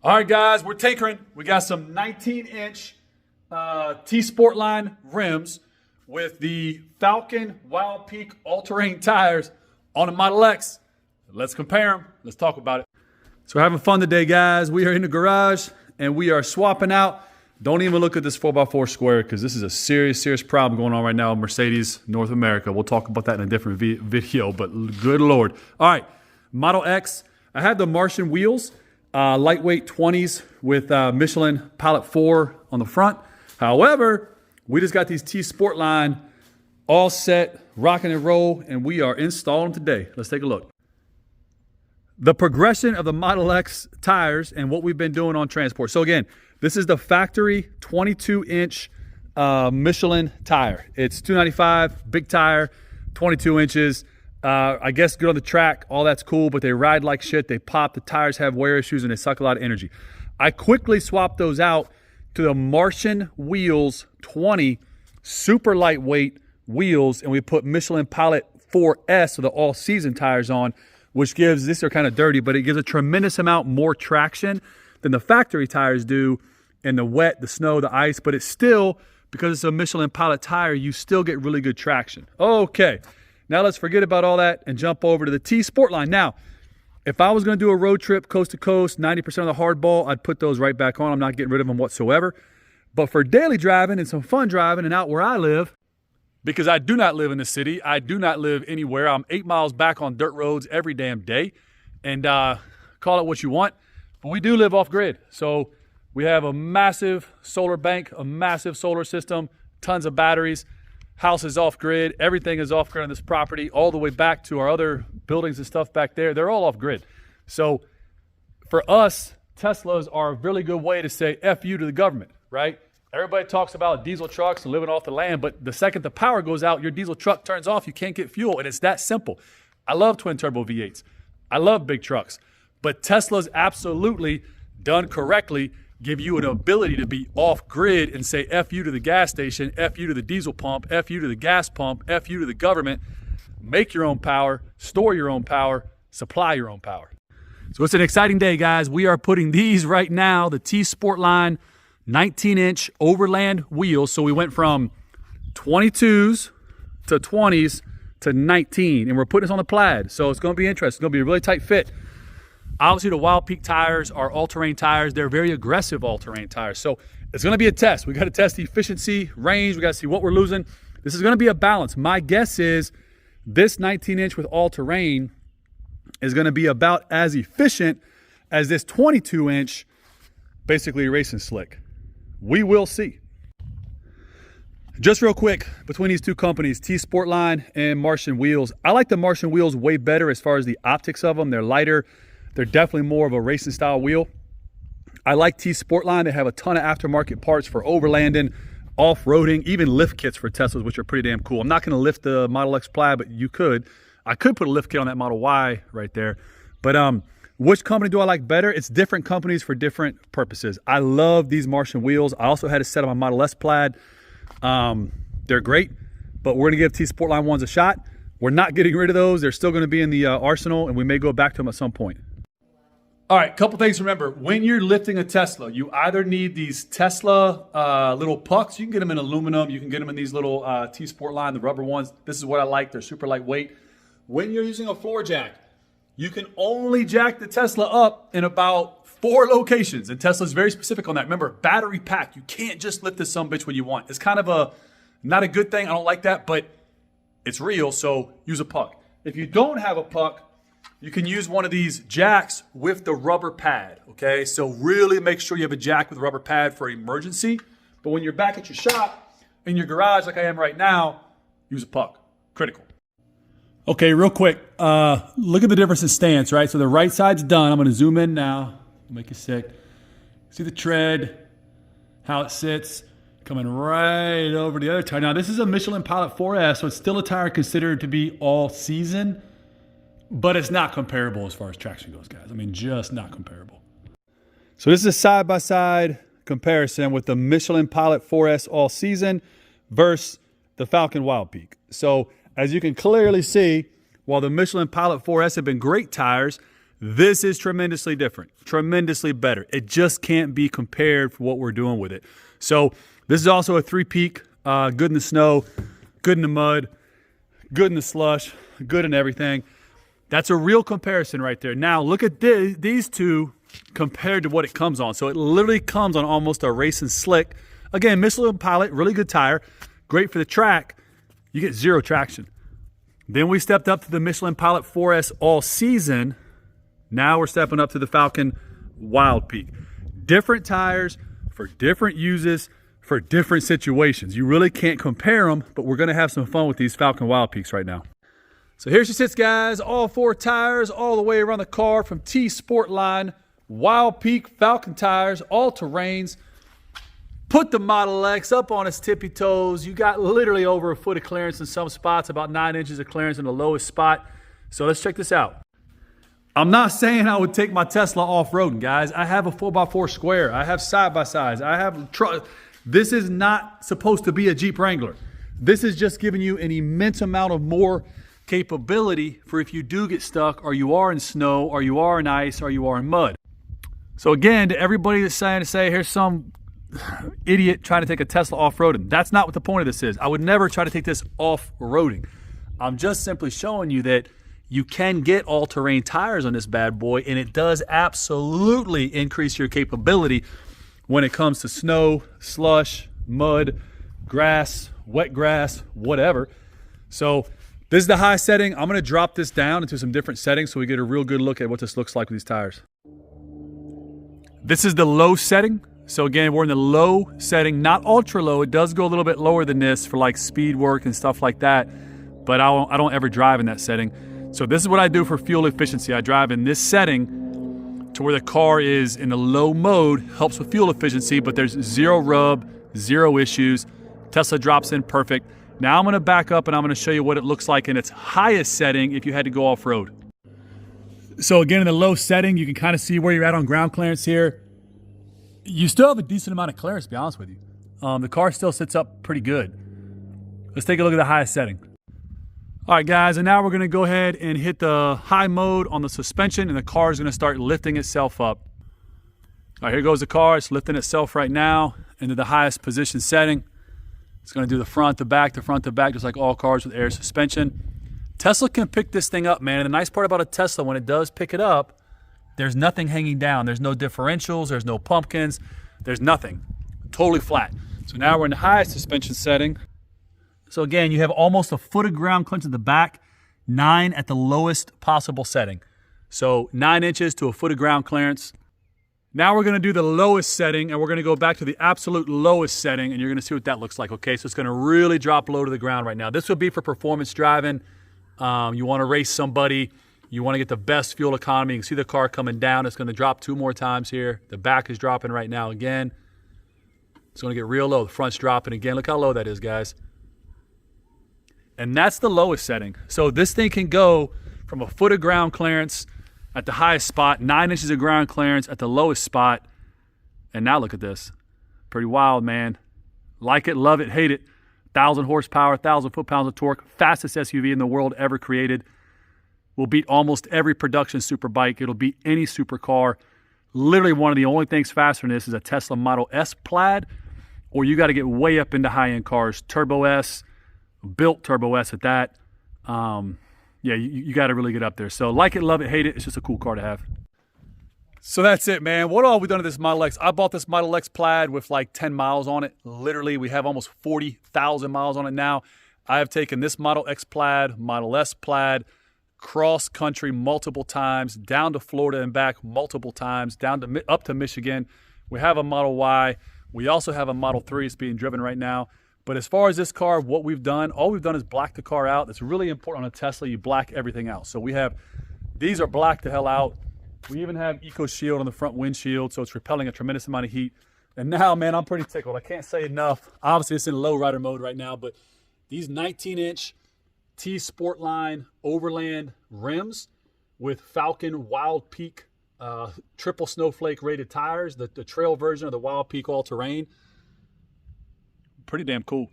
All right, guys, we're tinkering. We got some 19-inch T-sportline rims with the Falcon Wild Peak all-terrain tires on a Model X. Let's compare them. Let's talk about it. So we're having fun today, guys. We are in the garage, and we are swapping out. Don't even look at this 4x4 square because this is a serious problem going on right now in Mercedes North America. We'll talk about that in a different video, but good Lord. All right, Model X. I have the Martian wheels. Lightweight 20s with Michelin Pilot 4 on the front. However, we just got these T-sportline all set, rocking and roll, and we are installing today. Let's take a look. The progression of the Model X tires and what we've been doing on transport. So again, this is the factory 22-inch Michelin tire. It's $295, big tire, 22 inches. I guess good on the track, all that's cool, but they ride like shit, they pop, the tires have wear issues, and they suck a lot of energy. I quickly swapped those out to the Martian wheels 20, super lightweight wheels, and we put Michelin Pilot 4S, so the all-season tires on, which gives, these are kind of dirty, but it gives a tremendous amount more traction than the factory tires do in the wet, the snow, the ice, but it's still, because it's a Michelin Pilot tire, you still get really good traction. Okay. Now let's forget about all that and jump over to the T-sportline. Now, if I was going to do a road trip coast to coast, 90% of the hardball, I'd put those right back on. I'm not getting rid of them whatsoever. But for daily driving and some fun driving and out where I live, because I do not live in the city, I do not live anywhere. I'm 8 miles back on dirt roads every damn day. And call it what you want, but we do live off grid. So we have a massive solar bank, a massive solar system, tons of batteries. House is off grid. Everything is off grid on this property, all the way back to our other buildings and stuff back there. They're all off grid. So for us, Teslas are a really good way to say F you to the government, right? Everybody talks about diesel trucks and living off the land, but the second the power goes out, your diesel truck turns off, you can't get fuel, and it's that simple. I love twin turbo V8s. I love big trucks, but Teslas absolutely, done correctly, give you an ability to be off grid and say F you to the gas station, F you to the diesel pump, F you to the gas pump, F you to the government, make your own power, store your own power, supply your own power. So it's an exciting day, guys. We are putting these right now, the T-sportline 19-inch Overland wheels. So we went from 22s to 20s to 19, and we're putting this on the Plaid. So it's going to be interesting. It's going to be a really tight fit. Obviously, the Wild Peak tires are all-terrain tires. They're very aggressive all-terrain tires. So it's going to be a test. We got to test the efficiency, range. We got to see what we're losing. This is going to be a balance. My guess is this 19-inch with all-terrain is going to be about as efficient as this 22-inch, basically racing slick. We will see. Just real quick, between these two companies, T-sportline and Martian wheels, I like the Martian wheels way better as far as the optics of them. They're lighter. They're definitely more of a racing style wheel. I like T-sportline. They have a ton of aftermarket parts for overlanding, off-roading, even lift kits for Teslas, which are pretty damn cool. I'm not going to lift the Model X Plaid, but you could. I could put a lift kit on that Model Y right there. But which company do I like better? It's different companies for different purposes. I love these Martian wheels. I also had a set on my Model S Plaid. They're great, but we're going to give T-sportline ones a shot. We're not getting rid of those. They're still going to be in the arsenal, and we may go back to them at some point. All right, couple things to remember. When you're lifting a Tesla, you either need these Tesla little pucks. You can get them in aluminum. You can get them in these little T-sportline, the rubber ones. This is what I like. They're super lightweight. When you're using a floor jack, you can only jack the Tesla up in about 4 locations. And Tesla's very specific on that. Remember, battery pack. You can't just lift this sumbitch when you want. It's kind of not a good thing. I don't like that, but it's real, so use a puck. If you don't have a puck, you can use one of these jacks with the rubber pad, okay? So really make sure you have a jack with a rubber pad for emergency. But when you're back at your shop, in your garage like I am right now, use a puck. Critical. Okay, real quick, look at the difference in stance, right? So the right side's done. I'm going to zoom in now, make you sick. See the tread, how it sits, coming right over the other tire. Now, this is a Michelin Pilot 4S, so it's still a tire considered to be all season. But it's not comparable as far as traction goes, guys. I mean, just not comparable. So this is a side-by-side comparison with the Michelin Pilot 4S all season versus the Falcon Wild Peak. So as you can clearly see, while the Michelin Pilot 4S have been great tires, This is tremendously different, tremendously better. It just can't be compared for what we're doing with it. So this is also a 3-peak, good in the snow, good in the mud, good in the slush, good in everything. That's a real comparison right there. Now look at these two compared to what it comes on. So it literally comes on almost a racing slick. Again, Michelin Pilot, really good tire, great for the track. You get zero traction. Then we stepped up to the Michelin Pilot 4S all season. Now we're stepping up to the Falcon Wild Peak. Different tires for different uses, for different situations. You really can't compare them, but we're gonna have some fun with these Falcon Wild Peaks right now. So here she sits, guys, all 4 tires all the way around the car from T-sportline, Wild Peak Falcon tires, all terrains. Put the Model X up on its tippy toes. You got literally over a foot of clearance in some spots, about 9 inches of clearance in the lowest spot. So let's check this out. I'm not saying I would take my Tesla off-roading, guys. I have a 4x4 square. I have side-by-sides. I have truck. This is not supposed to be a Jeep Wrangler. This is just giving you an immense amount of more capability for if you do get stuck, or you are in snow, or you are in ice, or you are in mud. So again, to everybody that's saying, here's some idiot trying to take a Tesla off-roading. That's not what the point of this is. I would never try to take this off-roading. I'm just simply showing you that you can get all-terrain tires on this bad boy, and it does absolutely increase your capability when it comes to snow, slush, mud, grass, wet grass, whatever. So this is the high setting. I'm gonna drop this down into some different settings so we get a real good look at what this looks like with these tires. This is the low setting. So again, we're in the low setting, not ultra low. It does go a little bit lower than this for like speed work and stuff like that, but I don't ever drive in that setting. So this is what I do for fuel efficiency. I drive in this setting to where the car is in the low mode, helps with fuel efficiency, but there's zero rub, zero issues. Tesla drops in perfect. Now I'm gonna back up and I'm gonna show you what it looks like in its highest setting if you had to go off-road. So again, in the low setting, you can kind of see where you're at on ground clearance here. You still have a decent amount of clearance, to be honest with you. The car still sits up pretty good. Let's take a look at the highest setting. All right, guys, and now we're gonna go ahead and hit the high mode on the suspension, and the car is gonna start lifting itself up. All right, here goes the car. It's lifting itself right now into the highest position setting. It's gonna do the front to back, just like all cars with air suspension. Tesla can pick this thing up, man. And the nice part about a Tesla, when it does pick it up, there's nothing hanging down. There's no differentials, there's no pumpkins, there's nothing. Totally flat. So now we're in the highest suspension setting. So again, you have almost a foot of ground clearance at the back, 9 at the lowest possible setting. So 9 inches to a foot of ground clearance. Now we're gonna do the lowest setting, and we're gonna go back to the absolute lowest setting, and you're gonna see what that looks like, okay? So it's gonna really drop low to the ground right now. This would be for performance driving. You wanna race somebody, you wanna get the best fuel economy. You can see the car coming down. It's gonna drop 2 more times here. The back is dropping right now again. It's gonna get real low. The front's dropping again. Look how low that is, guys. And that's the lowest setting. So this thing can go from a foot of ground clearance at the highest spot, 9 inches of ground clearance at the lowest spot. And now look at this. Pretty wild, man. Like it, love it, hate it. 1,000 horsepower, 1,000 foot-pounds of torque, fastest SUV in the world ever created. Will beat almost every production superbike. It'll beat any supercar. Literally one of the only things faster than this is a Tesla Model S Plaid, or you got to get way up into high-end cars. Turbo S, built Turbo S at that. Yeah, you got to really get up there. So like it, love it, hate it. It's just a cool car to have. So that's it, man. What all have we done to this Model X? I bought this Model X Plaid with like 10 miles on it. Literally, we have almost 40,000 miles on it now. I have taken this Model X Plaid, Model S Plaid, cross-country multiple times, down to Florida and back multiple times, up to Michigan. We have a Model Y. We also have a Model 3. It's being driven right now. But as far as this car, what we've done, all we've done is black the car out. It's really important on a Tesla. You black everything out. So we have, these are blacked the hell out. We even have Eco Shield on the front windshield, so it's repelling a tremendous amount of heat. And now, man, I'm pretty tickled. I can't say enough. Obviously, it's in low rider mode right now, but these 19-inch T-sportline Overland rims with Falcon Wild Peak triple snowflake rated tires, the trail version of the Wild Peak all-terrain. Pretty damn cool.